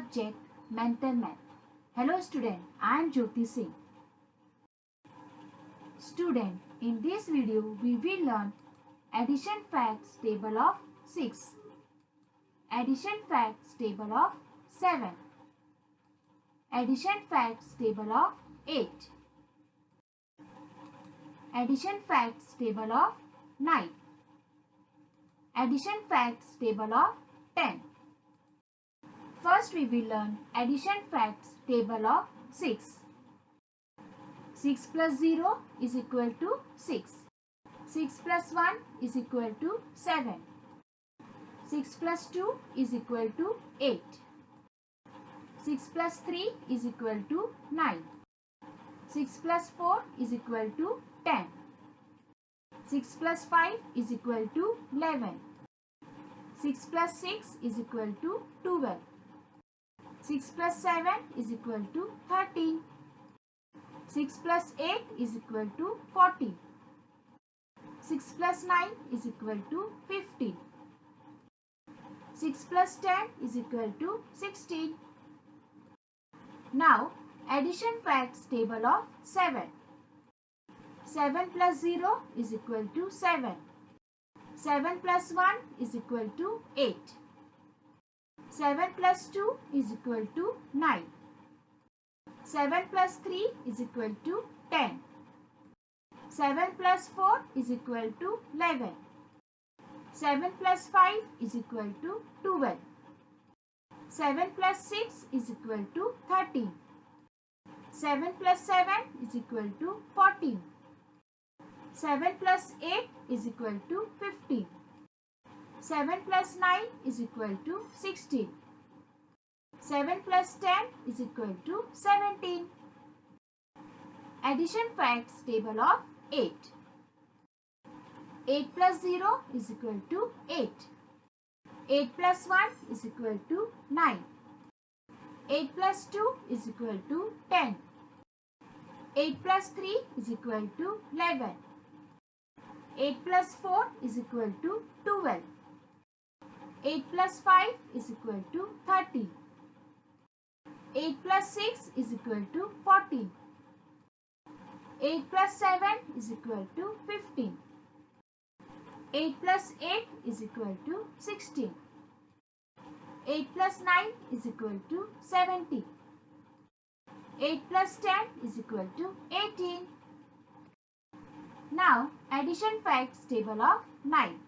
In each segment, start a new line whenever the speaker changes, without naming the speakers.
subject Mental Math. Hello student, I am Jyoti Singh. Student, in this video we will learn addition facts table of 6, addition facts table of 7, addition facts table of 8, addition facts table of 9, addition facts table of 10. First we will learn addition facts table of 6. 6 plus 0 is equal to 6. 6 plus 1 is equal to 7. 6 plus 2 is equal to 8. 6 plus 3 is equal to 9. 6 plus 4 is equal to 10. 6 plus 5 is equal to 11. 6 plus 6 is equal to 12. 6 plus 7 is equal to 13. 6 plus 8 is equal to 40. 6 plus 9 is equal to 50. 6 plus 10 is equal to 16. Now, addition facts table of 7. 7 plus 0 is equal to 7. 7 plus 1 is equal to 8. 7 plus 2 is equal to 9. 7 plus 3 is equal to 10. 7 plus 4 is equal to 11. 7 plus 5 is equal to 12. 7 plus 6 is equal to 13. 7 plus 7 is equal to 14. 7 plus 8 is equal to 15. 7 plus 9 is equal to 16. 7 plus 10 is equal to 17. Addition facts table of 8. 8 plus 0 is equal to 8. 8 plus 1 is equal to 9. 8 plus 2 is equal to 10. 8 plus 3 is equal to 11. 8 plus 4 is equal to 12. 8 plus 5 is equal to 30. 8 plus 6 is equal to 14. 8 plus 7 is equal to 15. 8 plus 8 is equal to 16. 8 plus 9 is equal to 70. 8 plus 10 is equal to 18. Now, addition facts table of 9.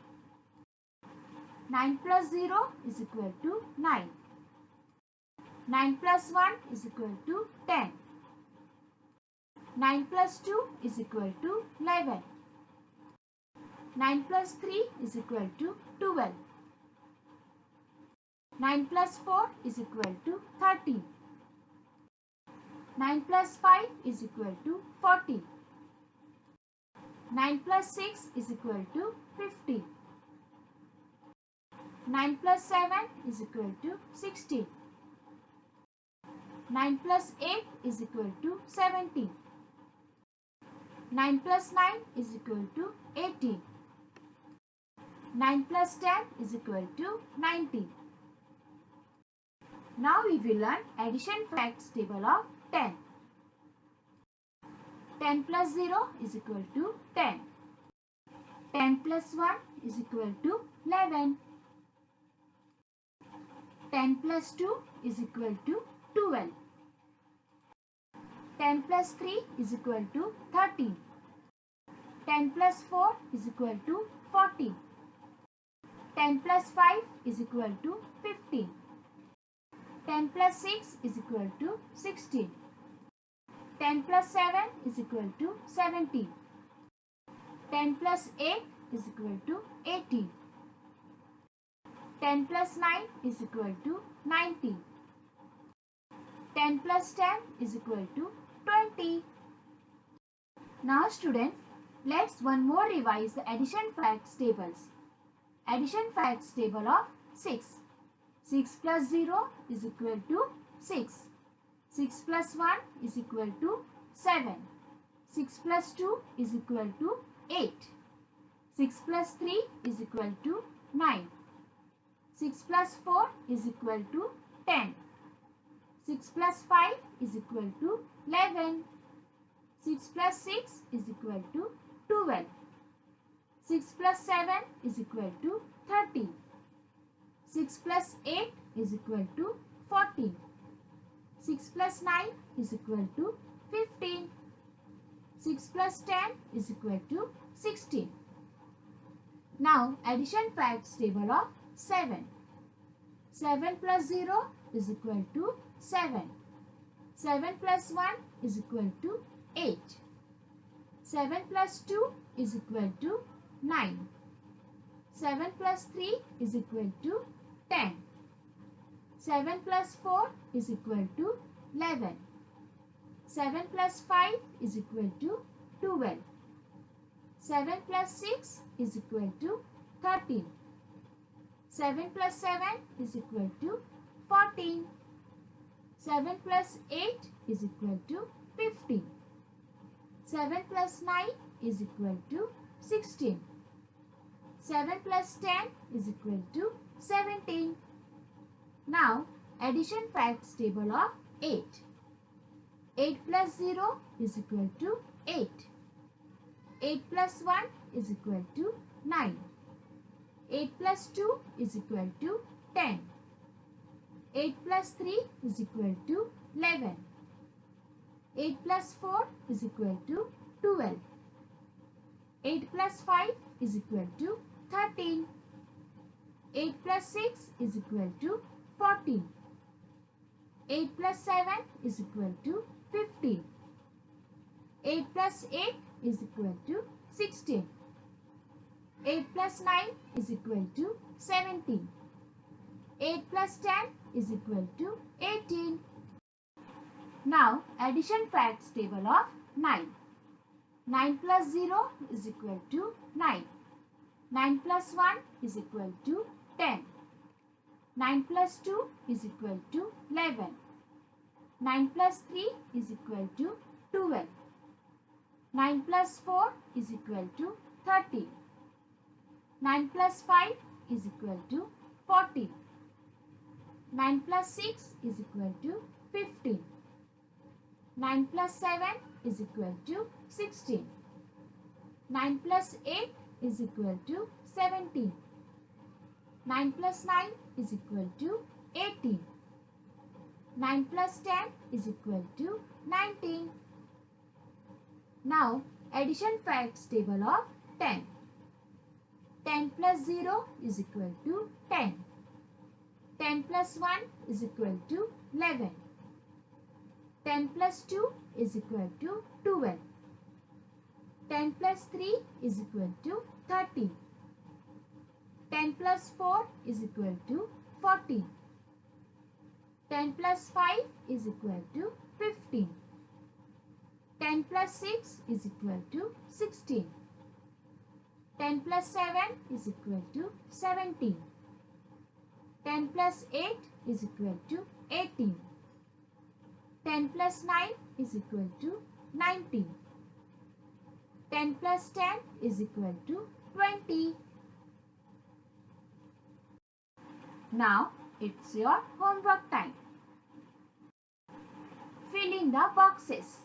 9 plus 0 is equal to 9. 9 plus 1 is equal to 10. 9 plus 2 is equal to 11. 9 plus 3 is equal to 12. 9 plus 4 is equal to 13. 9 plus 5 is equal to 40. 9 plus 6 is equal to 50. 9 plus 7 is equal to 16. 9 plus 8 is equal to 17. 9 plus 9 is equal to 18. 9 plus 10 is equal to 19. Now we will learn addition facts table of 10. 10 plus 0 is equal to 10. 10 plus 1 is equal to 11. 10 plus 2 is equal to 12. 10 plus 3 is equal to 13. 10 plus 4 is equal to 14. 10 plus 5 is equal to 15. 10 plus 6 is equal to 16. 10 plus 7 is equal to 17. 10 plus 8 is equal to 18. 10 plus 9 is equal to 19. 10 plus 10 is equal to 20. Now students, let's one more revise the addition facts tables. Addition facts table of 6. 6 plus 0 is equal to 6. 6 plus 1 is equal to 7. 6 plus 2 is equal to 8. 6 plus 3 is equal to 9. 6 plus 4 is equal to 10. plus 5 is equal to 11. 6 plus 6 is equal to 12. 6 plus 7 is equal to 13. 6 plus 8 is equal to 14. 6 plus 9 is equal to 15. 6 plus 10 is equal to 16. Now addition facts table of 7. 7 plus 0 is equal to 7. 7 plus 1 is equal to 8. 7 plus 2 is equal to 9. 7 plus 3 is equal to 10. 7 plus 4 is equal to 11. 7 plus 5 is equal to 12. 7 plus 6 is equal to 13. 7 plus 7 is equal to 14. 7 plus 8 is equal to 15. 7 plus 9 is equal to 16. 7 plus 10 is equal to 17. Now addition facts table of 8. 8 plus 0 is equal to 8. 8 plus 1 is equal to 9. 8 plus 2 is equal to 10. 8 plus 3 is equal to 11. 8 plus 4 is equal to 12. 8 plus 5 is equal to 13. 8 plus 6 is equal to 14. 8 plus 7 is equal to 15. 8 plus 8 is equal to 16. 8 plus 9 is equal to 17. 8 plus 10 is equal to 18. Now addition facts table of 9. 9 plus 0 is equal to 9. 9 plus 1 is equal to 10. 9 plus 2 is equal to 11. 9 plus 3 is equal to 12. 9 plus 4 is equal to 13. 9 plus 5 is equal to 14. 9 plus 6 is equal to 15. 9 plus 7 is equal to 16. 9 plus 8 is equal to 17. 9 plus 9 is equal to 18. 9 plus 10 is equal to 19. Now addition facts table of 10. 10 plus 0 is equal to 10. 10 plus 1 is equal to 11. 10 plus 2 is equal to 12. 10 plus 3 is equal to 13. 10 plus 4 is equal to 14. 10 plus 5 is equal to 15. 10 plus 6 is equal to 16. 10 plus 7 is equal to 17. 10 plus 8 is equal to 18. 10 plus 9 is equal to 19. 10 plus 10 is equal to 20. Now it's your homework time. Fill in the boxes.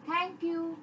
Thank you.